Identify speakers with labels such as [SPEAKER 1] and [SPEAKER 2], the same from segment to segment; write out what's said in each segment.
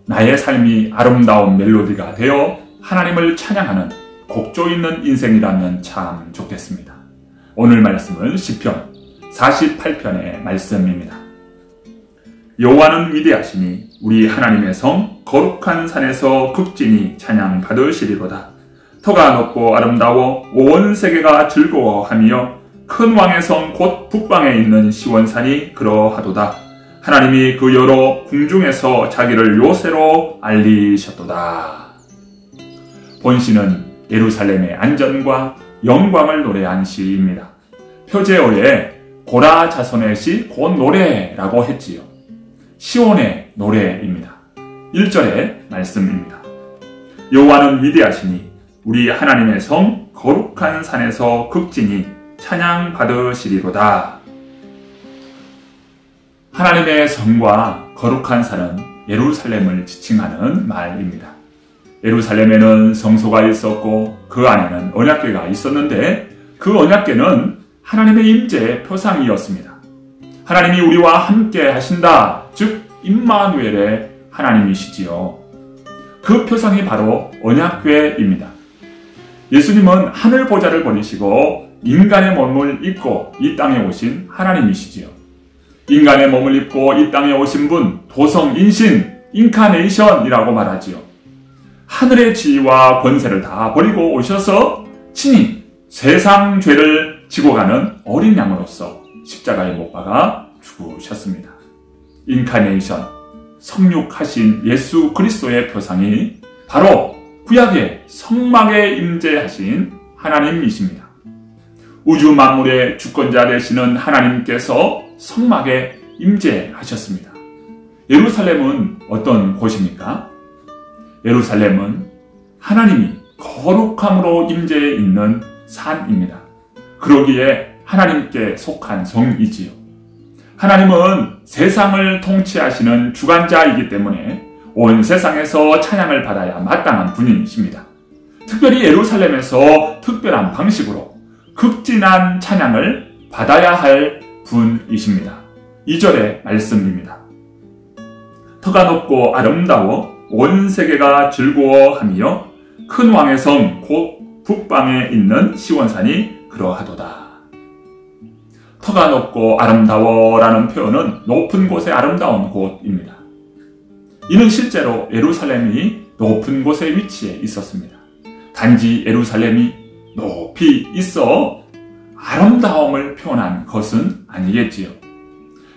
[SPEAKER 1] 나의 삶이 아름다운 멜로디가 되어 하나님을 찬양하는 곡조 있는 인생이라면 참 좋겠습니다. 오늘 말씀은 시편 48편의 말씀입니다. 여호와는 위대하시니 우리 하나님의 성 거룩한 산에서 극진히 찬양 받으시리로다. 터가 높고 아름다워 온 세계가 즐거워하며 큰 왕의 성 곧 북방에 있는 시온산이 그러하도다. 하나님이 그 여러 궁중에서 자기를 요새로 알리셨도다. 본시는 예루살렘의 안전과 영광을 노래한 시입니다. 표제어에 고라 자손의 시 곧 노래라고 했지요. 시온의 노래입니다. 1절의 말씀입니다. 여호와는 위대하시니 우리 하나님의 성 거룩한 산에서 극진히 찬양 받으시리로다. 하나님의 성과 거룩한 산은 예루살렘을 지칭하는 말입니다. 예루살렘에는 성소가 있었고 그 안에는 언약궤가 있었는데 그 언약궤는 하나님의 임재의 표상이었습니다. 하나님이 우리와 함께 하신다, 즉 임마누엘의 하나님이시지요. 그 표상이 바로 언약궤입니다. 예수님은 하늘 보좌를 버리시고 인간의 몸을 입고 이 땅에 오신 하나님이시지요. 인간의 몸을 입고 이 땅에 오신 분, 도성인신, 인카네이션이라고 말하지요. 하늘의 지위와 권세를 다 버리고 오셔서 친히 세상 죄를 지고 가는 어린 양으로서 십자가에 못 박아 죽으셨습니다. 인카네이션, 성육하신 예수 그리스도의 표상이 바로 구약의 성막에 임재하신 하나님이십니다. 우주 만물의 주권자 되시는 하나님께서 성막에 임재하셨습니다. 예루살렘은 어떤 곳입니까? 예루살렘은 하나님이 거룩함으로 임재해 있는 산입니다. 그러기에 하나님께 속한 성이지요. 하나님은 세상을 통치하시는 주관자이기 때문에 온 세상에서 찬양을 받아야 마땅한 분이십니다. 특별히 예루살렘에서 특별한 방식으로 극진한 찬양을 받아야 할 분이십니다. 2절의 말씀입니다. 터가 높고 아름다워 온 세계가 즐거워하며 큰 왕의 성 곧 북방에 있는 시온산이 그러하도다. 터가 높고 아름다워라는 표현은 높은 곳의 아름다운 곳입니다. 이는 실제로 예루살렘이 높은 곳에 위치해 있었습니다. 단지 예루살렘이 높이 있어 아름다움을 표현한 것은 아니겠지요.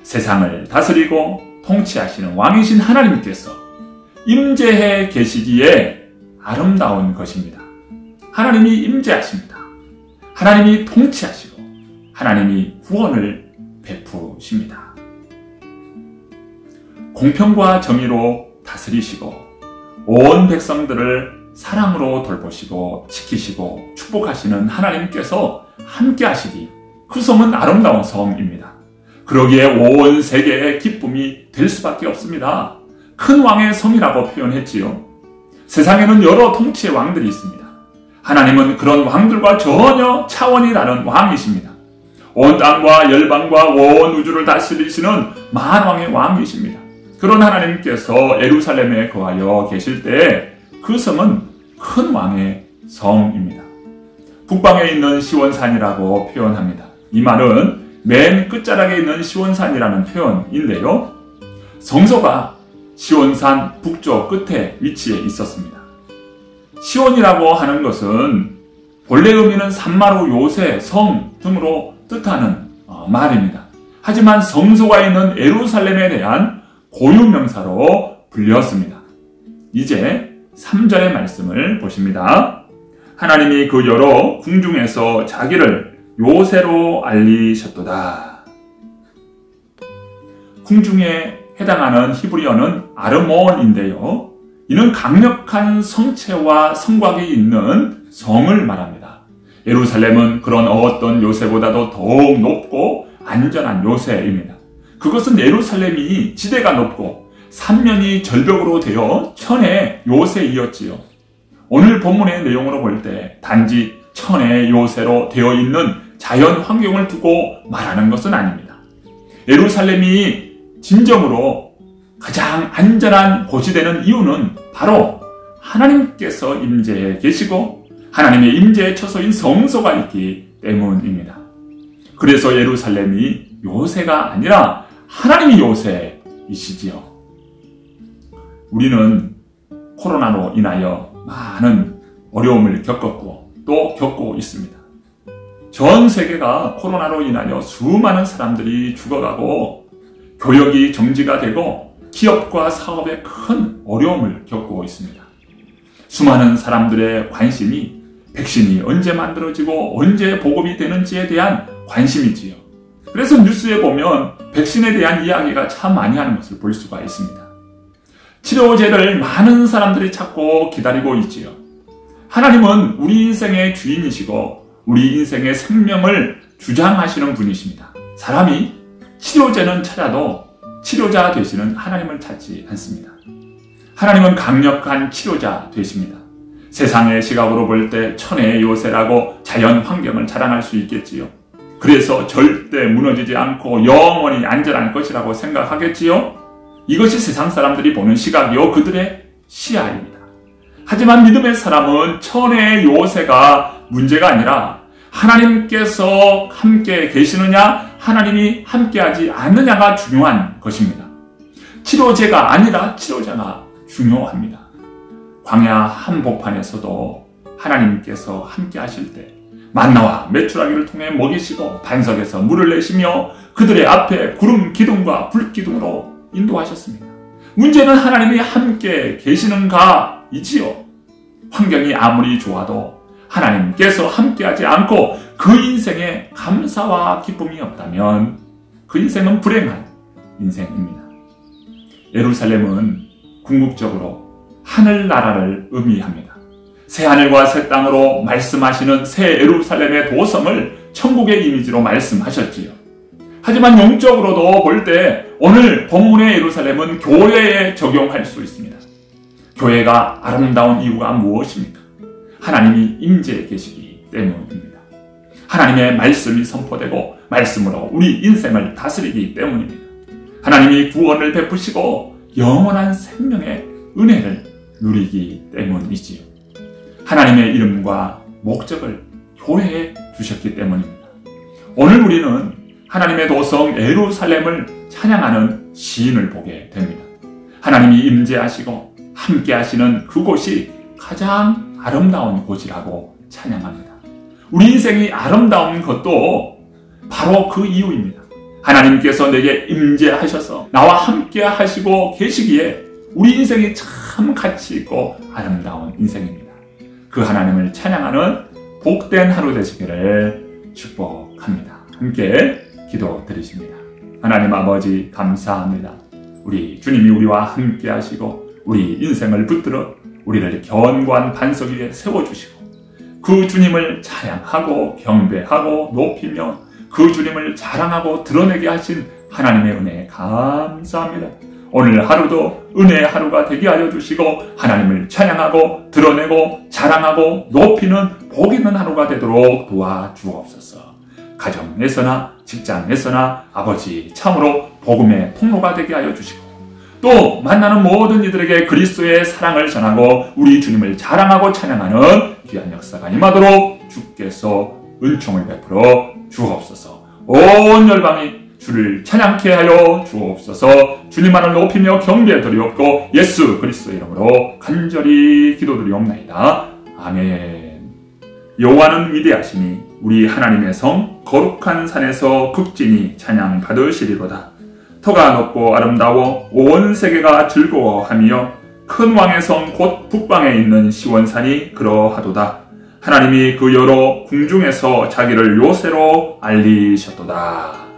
[SPEAKER 1] 세상을 다스리고 통치하시는 왕이신 하나님께서 임재해 계시기에 아름다운 것입니다. 하나님이 임재하십니다. 하나님이 통치하시고 하나님이 구원을 베푸십니다. 공평과 정의로 다스리시고 온 백성들을 사랑으로 돌보시고 지키시고 축복하시는 하나님께서 함께 하시니 그 성은 아름다운 성입니다. 그러기에 온 세계의 기쁨이 될 수밖에 없습니다. 큰 왕의 성이라고 표현했지요. 세상에는 여러 통치의 왕들이 있습니다. 하나님은 그런 왕들과 전혀 차원이 다른 왕이십니다. 온 땅과 열방과 온 우주를 다스리시는 만왕의 왕이십니다. 그런 하나님께서 예루살렘에 거하여 계실 때 그 성은 큰 왕의 성입니다. 북방에 있는 시온산이라고 표현합니다. 이 말은 맨 끝자락에 있는 시온산이라는 표현인데요. 성소가 시온산 북쪽 끝에 위치해 있었습니다. 시온이라고 하는 것은 본래 의미는 산마루, 요새, 성 등으로 뜻하는 말입니다. 하지만 성소가 있는 예루살렘에 대한 고유명사로 불렸습니다. 이제 3절의 말씀을 보십니다. 하나님이 그 여러 궁중에서 자기를 요새로 알리셨도다. 궁중에 해당하는 히브리어는 아르몬인데요. 이는 강력한 성체와 성곽이 있는 성을 말합니다. 예루살렘은 그런 어떤 요새보다도 더욱 높고 안전한 요새입니다. 그것은 예루살렘이 지대가 높고 삼면이 절벽으로 되어 천의 요새이었지요. 오늘 본문의 내용으로 볼 때 단지 천의 요새로 되어 있는 자연 환경을 두고 말하는 것은 아닙니다. 예루살렘이 진정으로 가장 안전한 곳이 되는 이유는 바로 하나님께서 임재해 계시고 하나님의 임재의 처소인 성소가 있기 때문입니다. 그래서 예루살렘이 요새가 아니라 하나님이 요새이시지요. 우리는 코로나로 인하여 많은 어려움을 겪었고 또 겪고 있습니다. 전 세계가 코로나로 인하여 수많은 사람들이 죽어가고 교역이 정지가 되고 기업과 사업에 큰 어려움을 겪고 있습니다. 수많은 사람들의 관심이 백신이 언제 만들어지고 언제 보급이 되는지에 대한 관심이지요. 그래서 뉴스에 보면 백신에 대한 이야기가 참 많이 하는 것을 볼 수가 있습니다. 치료제를 많은 사람들이 찾고 기다리고 있지요. 하나님은 우리 인생의 주인이시고 우리 인생의 생명을 주장하시는 분이십니다. 사람이 치료제는 찾아도 치료자 되시는 하나님을 찾지 않습니다. 하나님은 강력한 치료자 되십니다. 세상의 시각으로 볼 때 천혜의 요새라고 자연 환경을 자랑할 수 있겠지요. 그래서 절대 무너지지 않고 영원히 안전할 것이라고 생각하겠지요. 이것이 세상 사람들이 보는 시각이요 그들의 시야입니다. 하지만 믿음의 사람은 천혜의 요새가 문제가 아니라 하나님께서 함께 계시느냐 하나님이 함께하지 않느냐가 중요한 것입니다. 치료제가 아니라 치료자가 중요합니다. 광야 한복판에서도 하나님께서 함께 하실 때 만나와 메추라기를 통해 먹이시고 반석에서 물을 내시며 그들의 앞에 구름 기둥과 불 기둥으로 인도하셨습니다. 문제는 하나님이 함께 계시는가이지요. 환경이 아무리 좋아도 하나님께서 함께하지 않고 그 인생에 감사와 기쁨이 없다면 그 인생은 불행한 인생입니다. 예루살렘은 궁극적으로 하늘나라를 의미합니다. 새하늘과 새 땅으로 말씀하시는 새 예루살렘의 도성을 천국의 이미지로 말씀하셨지요. 하지만 영적으로도 볼 때 오늘 본문의 예루살렘은 교회에 적용할 수 있습니다. 교회가 아름다운 이유가 무엇입니까? 하나님이 임재해 계시기 때문입니다. 하나님의 말씀이 선포되고 말씀으로 우리 인생을 다스리기 때문입니다. 하나님이 구원을 베푸시고 영원한 생명의 은혜를 누리기 때문이지요. 하나님의 이름과 목적을 교회에 주셨기 때문입니다. 오늘 우리는 하나님의 도성 예루살렘을 찬양하는 시인을 보게 됩니다. 하나님이 임재하시고 함께 하시는 그곳이 가장 아름다운 곳이라고 찬양합니다. 우리 인생이 아름다운 것도 바로 그 이유입니다. 하나님께서 내게 임재하셔서 나와 함께 하시고 계시기에 우리 인생이 참 가치 있고 아름다운 인생입니다. 그 하나님을 찬양하는 복된 하루 되시기를 축복합니다. 함께 기도드리십니다. 하나님 아버지 감사합니다. 우리 주님이 우리와 함께 하시고 우리 인생을 붙들어 우리를 견고한 반석 위에 세워주시고 그 주님을 찬양하고 경배하고 높이며 그 주님을 자랑하고 드러내게 하신 하나님의 은혜에 감사합니다. 오늘 하루도 은혜의 하루가 되게 하여 주시고 하나님을 찬양하고 드러내고 자랑하고 높이는 복 있는 하루가 되도록 도와주옵소서. 가정에서나 직장에서나 아버지 참으로 복음의 통로가 되게 하여 주시고 또 만나는 모든 이들에게 그리스도의 사랑을 전하고 우리 주님을 자랑하고 찬양하는 귀한 역사가 임하도록 주께서 은총을 베풀어 주옵소서. 온 열방이 주를 찬양케 하여 주옵소서. 주님만을 높이며 경배드리옵고 예수 그리스도의 이름으로 간절히 기도드리옵나이다. 아멘. 여호와는 위대하시니 우리 하나님의 성 거룩한 산에서 극진히 찬양 받으시리로다. 터가 높고 아름다워 온 세계가 즐거워하며 큰 왕의 성 곧 북방에 있는 시원산이 그러하도다. 하나님이 그 여러 궁중에서 자기를 요새로 알리셨도다.